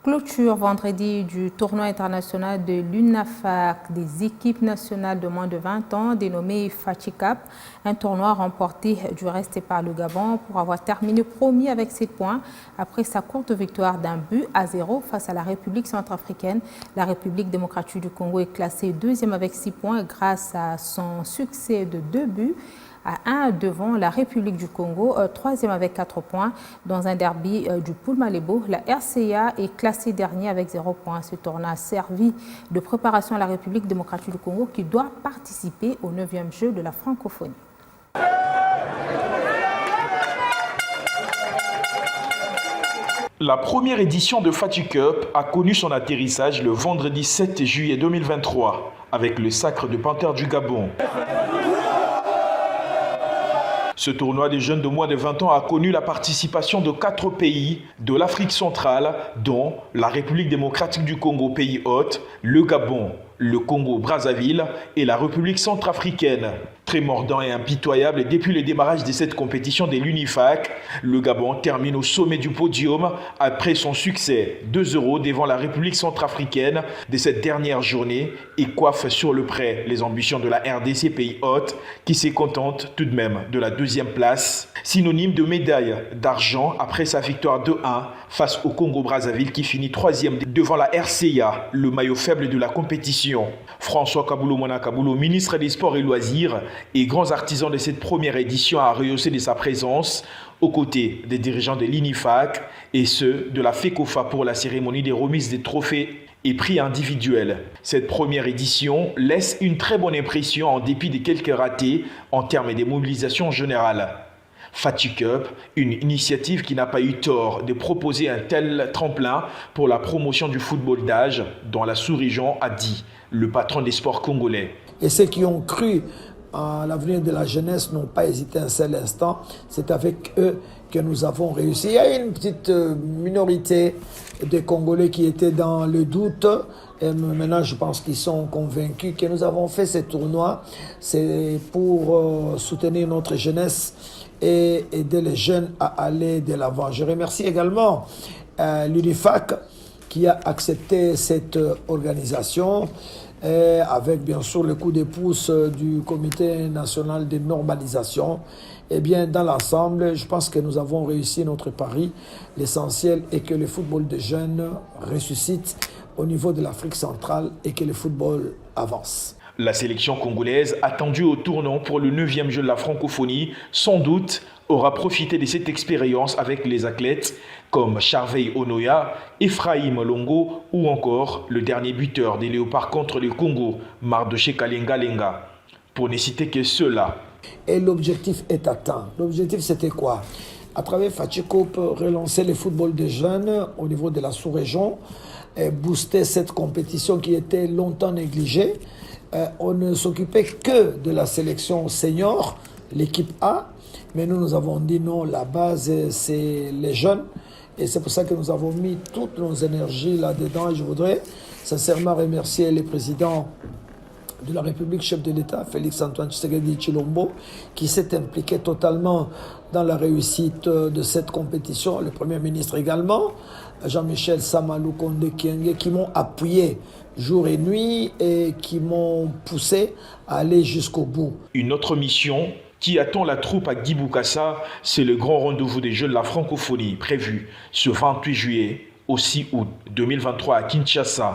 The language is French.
Clôture vendredi du tournoi international de l'UNAFAC des équipes nationales de moins de 20 ans dénommé FATICAP, un tournoi remporté du reste par le Gabon pour avoir terminé premier avec 7 points après sa courte victoire d'1-0 face à la République centrafricaine. La République démocratique du Congo est classée deuxième avec 6 points grâce à son succès de 2-1 devant la République du Congo, troisième avec 4 points. Dans un derby du Poul-Malebo, la RCA est classée dernier avec 0 points. Ce tournoi a servi de préparation à la République démocratique du Congo qui doit participer au 9e jeu de la francophonie. La première édition de FATICUP a connu son atterrissage le vendredi 7 juillet 2023 avec le sacre de Panthère du Gabon. Ce tournoi des jeunes de moins de 20 ans a connu la participation de 4 pays de l'Afrique centrale, dont la République démocratique du Congo, pays hôte, le Gabon, le Congo-Brazzaville et la République centrafricaine. Très mordant et impitoyable, depuis le démarrage de cette compétition de l'UNIFAC, le Gabon termine au sommet du podium après son succès 2-0 devant la République centrafricaine de cette dernière journée et coiffe sur le prêt les ambitions de la RDC pays hôte qui se contente tout de même de la 2e place, synonyme de médaille d'argent après sa victoire 2-1 face au Congo-Brazzaville qui finit 3e devant la RCA, le maillot faible de la compétition. François Kaboulou-Mona Kaboulou, ministre des Sports et Loisirs et grands artisans de cette première édition, a rehaussé de sa présence aux côtés des dirigeants de l'UNIFAC et ceux de la FECOFA pour la cérémonie des remises des trophées et prix individuels. Cette première édition laisse une très bonne impression en dépit de quelques ratés en termes de mobilisation générale. FATICUP, une initiative qui n'a pas eu tort de proposer un tel tremplin pour la promotion du football d'âge dans la sous-région, a dit le patron des sports congolais. Et ceux qui ont cru à l'avenir de la jeunesse n'ont pas hésité un seul instant. C'est avec eux que nous avons réussi. Il y a une petite minorité de Congolais qui étaient dans le doute. Et maintenant, je pense qu'ils sont convaincus que nous avons fait ce tournoi. C'est pour soutenir notre jeunesse et aider les jeunes à aller de l'avant. Je remercie également l'UNIFAC qui a accepté cette organisation avec bien sûr le coup de pouce du Comité national de normalisation. Eh bien, dans l'ensemble, je pense que nous avons réussi notre pari. L'essentiel est que le football de jeunes ressuscite au niveau de l'Afrique centrale et que le football avance. La sélection congolaise, attendue au tournant pour le 9e jeu de la francophonie, sans doute aura profité de cette expérience avec les athlètes comme Charveil Onoya, Ephraim Longo ou encore le dernier buteur des Léopards contre le Congo, Mardoché Kalenga Lenga. Pour ne citer que ceux-là. Et l'objectif est atteint. L'objectif c'était quoi? À travers FATICUP, relancer le football des jeunes au niveau de la sous-région, booster cette compétition qui était longtemps négligée. On ne s'occupait que de la sélection senior, l'équipe A, mais nous avons dit non, la base c'est les jeunes et c'est pour ça que nous avons mis toutes nos énergies là-dedans et je voudrais sincèrement remercier les présidents de la République, chef de l'État, Félix-Antoine Tshisekedi Tshilombo, qui s'est impliqué totalement dans la réussite de cette compétition, le Premier ministre également, Jean-Michel Samalou Kondé Kienge, qui m'ont appuyé jour et nuit et qui m'ont poussé à aller jusqu'au bout. Une autre mission qui attend la troupe à Guy Bokassa, c'est le grand rendez-vous des Jeux de la francophonie prévu ce 28 juillet au 6 août 2023 à Kinshasa.